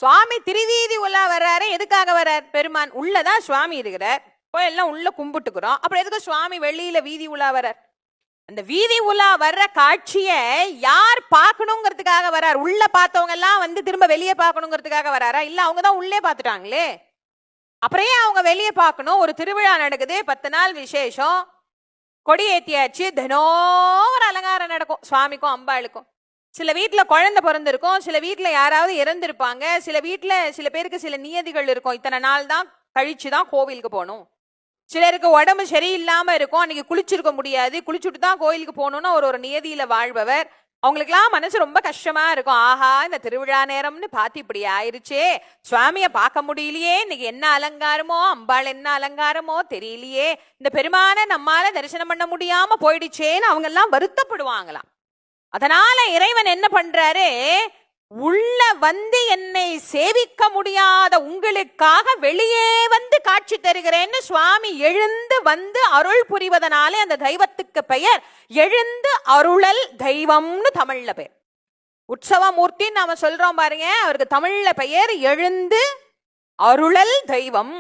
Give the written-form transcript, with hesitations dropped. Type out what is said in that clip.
சுவாமி திருவீதி உலா வர்றாரு. எதுக்காக வர்றார்? பெருமான் உள்ளதான் சுவாமி இருக்கிறார், கோயில்லாம் உள்ள கும்பிட்டுக்கிறோம். அப்புறம் எதுக்கு சுவாமி வெளியில வீதி உலா வர்றார்? அந்த வீதி உலா வர்ற காட்சிய யார் பார்க்கணுங்கிறதுக்காக வர்றார்? உள்ள பார்த்தவங்க எல்லாம் திரும்ப வெளியே பார்க்கணுங்கிறதுக்காக வர்றாரா? இல்ல அவங்கதான் உள்ளே பார்த்துட்டாங்களே, அப்புறம் ஏன் அவங்க வெளியே பார்க்கணும்? ஒரு திருவிழா நடக்குது, 10 நாள் விசேஷம், கொடி ஏத்தியாச்சு, தினோர அலங்காரம் நடக்கும் சுவாமிக்கும் அம்பாளுக்கும். சில வீட்டுல குழந்தை பிறந்திருக்கும், சில வீட்டுல யாராவது இறந்திருப்பாங்க, சில வீட்டுல சில பேருக்கு சில நியதிகள் இருக்கும், இத்தனை நாள் தான் கழிச்சுதான் கோவிலுக்கு போகணும். சிலருக்கு உடம்பு சரியில்லாம இருக்கும், அன்னைக்கு குளிச்சிருக்க முடியாது, குளிச்சுட்டு தான் கோயிலுக்கு போகணும்னு ஒரு நியதியில வாழ்பவர். அவங்களுக்குலாம் மனசு ரொம்ப கஷ்டமா இருக்கும். ஆஹா, இந்த திருவிழா நேரம்னு பார்த்து இப்படி ஆயிருச்சே, சுவாமிய பார்க்க முடியலையே, இன்னைக்கு என்ன அலங்காரமோ, அம்பாள் என்ன அலங்காரமோ தெரியலையே, இந்த பெருமான நம்மால தரிசனம் பண்ண முடியாம போயிடுச்சேன்னு அவங்க எல்லாம் வருத்தப்படுவாங்களாம். அதனால இறைவன் என்ன பண்றாரு? உள்ள என்னை சேவிக்க முடியாத உங்களுக்காக வெளியே காட்சி தருகிறேன்னு சுவாமி எழுந்து அருள் புரிவதனாலே அந்த தெய்வத்துக்கு பெயர் எழுந்து அருளல் தெய்வம்னு தமிழ்ல பேர். உற்சவமூர்த்தின்னு நாம சொல்றோம் பாருங்க, அவருக்கு தமிழ்ல பெயர் எழுந்து அருளல் தெய்வம்.